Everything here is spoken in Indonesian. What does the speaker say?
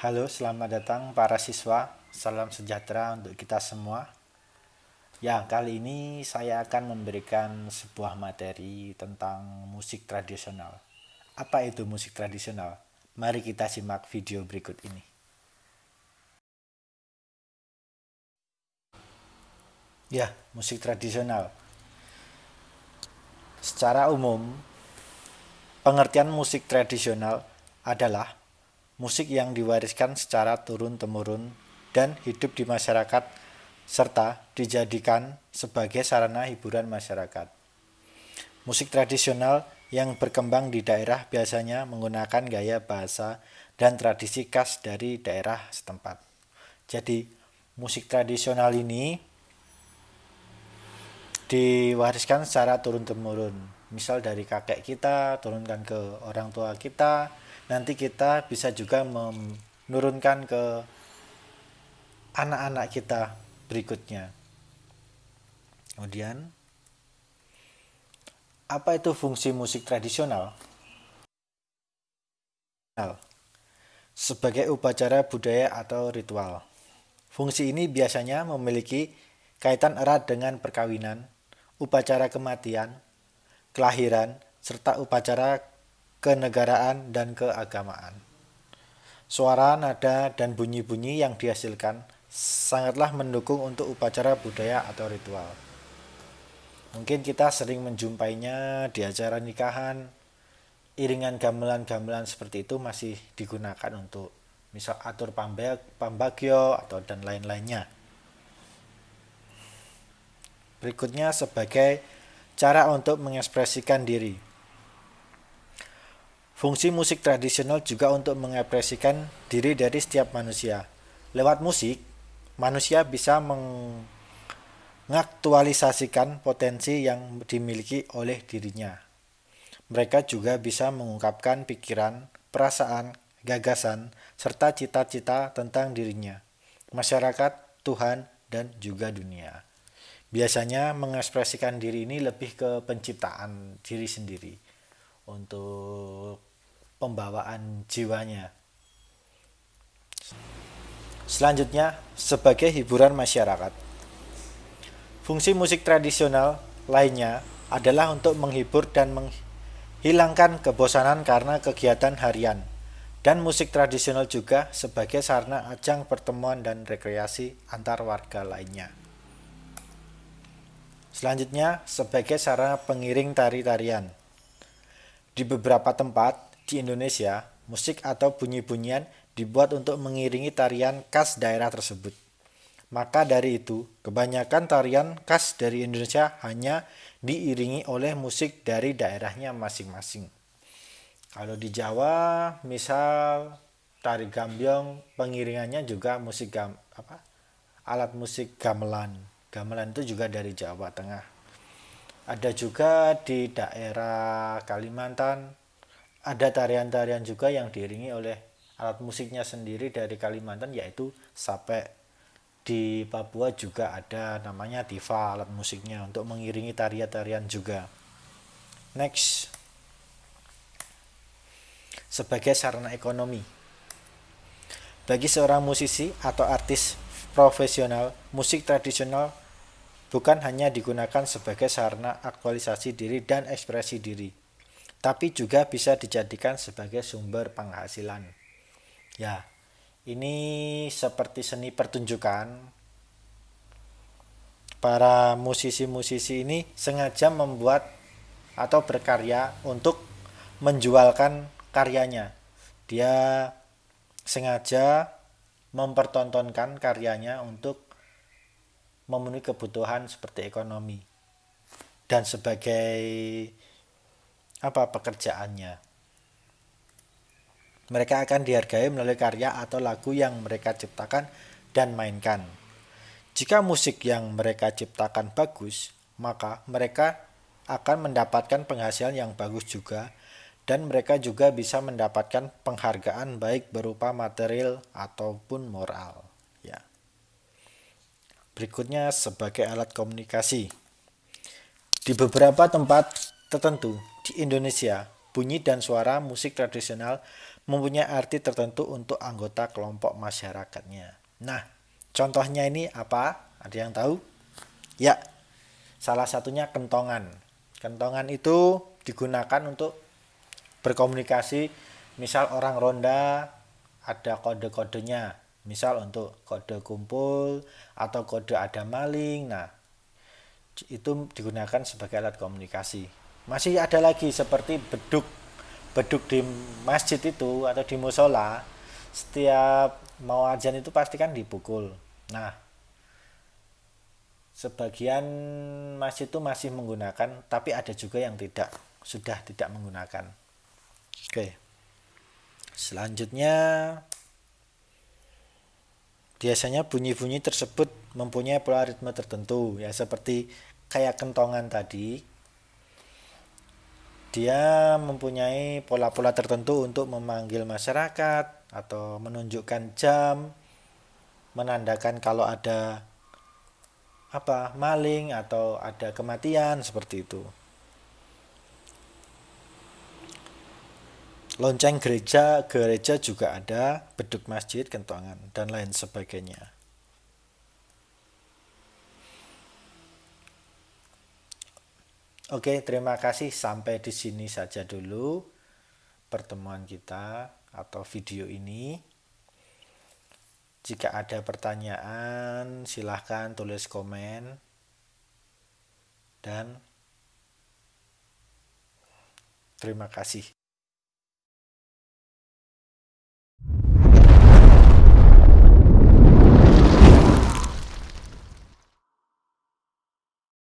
Halo, selamat datang para siswa. Salam sejahtera untuk kita semua. Ya, kali ini saya akan memberikan sebuah materi tentang musik tradisional. Apa itu musik tradisional? Mari kita simak video berikut ini. Ya, musik tradisional. Secara umum, pengertian musik tradisional adalah musik yang diwariskan secara turun-temurun dan hidup di masyarakat serta dijadikan sebagai sarana hiburan masyarakat. Musik tradisional yang berkembang di daerah biasanya menggunakan gaya bahasa dan tradisi khas dari daerah setempat. Jadi, musik tradisional ini diwariskan secara turun-temurun. Misal dari kakek kita turunkan ke orang tua kita, nanti kita bisa juga menurunkan ke anak-anak kita berikutnya. Kemudian, apa itu fungsi musik tradisional? Sebagai upacara budaya atau ritual. Fungsi ini biasanya memiliki kaitan erat dengan perkawinan, upacara kematian, kelahiran, serta upacara kenegaraan dan keagamaan. Suara, nada, dan bunyi-bunyi yang dihasilkan sangatlah mendukung untuk upacara budaya atau ritual. Mungkin kita sering menjumpainya di acara nikahan, iringan gamelan-gamelan seperti itu masih digunakan untuk misal atur pambagio atau dan lain-lainnya. Berikutnya sebagai cara untuk mengekspresikan diri. Fungsi musik tradisional juga untuk mengekspresikan diri dari setiap manusia. Lewat musik, manusia bisa mengaktualisasikan potensi yang dimiliki oleh dirinya. Mereka juga bisa mengungkapkan pikiran, perasaan, gagasan, serta cita-cita tentang dirinya, masyarakat, Tuhan, dan juga dunia. Biasanya mengekspresikan diri ini lebih ke penciptaan diri sendiri untuk pembawaan jiwanya. Selanjutnya, sebagai hiburan masyarakat. Fungsi musik tradisional lainnya adalah untuk menghibur dan hilangkan kebosanan karena kegiatan harian, dan musik tradisional juga sebagai sarana ajang pertemuan dan rekreasi antar warga lainnya. Selanjutnya, sebagai sarana pengiring tari-tarian. Di beberapa tempat di Indonesia, musik atau bunyi-bunyian dibuat untuk mengiringi tarian khas daerah tersebut. Maka dari itu, kebanyakan tarian khas dari Indonesia hanya diiringi oleh musik dari daerahnya masing-masing. Kalau di Jawa, misal tari gambyong, pengiringannya juga alat musik gamelan. Gamelan itu juga dari Jawa Tengah. Ada juga di daerah Kalimantan, ada tarian-tarian juga yang diiringi oleh alat musiknya sendiri dari Kalimantan, yaitu sapek. Di Papua juga ada namanya tifa alat musiknya untuk mengiringi tarian-tarian juga. Next, sebagai sarana ekonomi. Bagi seorang musisi atau artis profesional, musik tradisional bukan hanya digunakan sebagai sarana aktualisasi diri dan ekspresi diri, tapi juga bisa dijadikan sebagai sumber penghasilan. Ya, ini seperti seni pertunjukan. Para musisi-musisi ini sengaja membuat atau berkarya untuk menjualkan karyanya. Dia sengaja mempertontonkan karyanya untuk memenuhi kebutuhan seperti ekonomi dan sebagai pekerjaannya. Mereka akan dihargai melalui karya atau lagu yang mereka ciptakan dan mainkan. Jika musik yang mereka ciptakan bagus, maka mereka akan mendapatkan penghasilan yang bagus juga, dan mereka juga bisa mendapatkan penghargaan baik berupa material ataupun moral. Ya. Berikutnya sebagai alat komunikasi. Di beberapa tempat tertentu di Indonesia, bunyi dan suara musik tradisional mempunyai arti tertentu untuk anggota kelompok masyarakatnya. Nah, contohnya ini apa? Ada yang tahu? Ya, salah satunya kentongan. Kentongan itu digunakan untuk berkomunikasi, misal orang ronda ada kode-kodenya, misal untuk kode kumpul atau kode ada maling. Nah, itu digunakan sebagai alat komunikasi. Masih ada lagi seperti beduk. Beduk di masjid itu atau di musola, setiap mau azan itu pasti kan dipukul. Nah, sebagian masjid itu masih menggunakan, tapi ada juga yang sudah tidak menggunakan. Oke. Selanjutnya, biasanya bunyi-bunyi tersebut mempunyai pola ritme tertentu, ya seperti kayak kentongan tadi. Dia mempunyai pola-pola tertentu untuk memanggil masyarakat atau menunjukkan jam, menandakan kalau ada maling atau ada kematian seperti itu. Lonceng gereja juga ada, beduk masjid, kentongan dan lain sebagainya. Oke, terima kasih. Sampai di sini saja dulu pertemuan kita atau video ini. Jika ada pertanyaan, silahkan tulis komen. Dan terima kasih.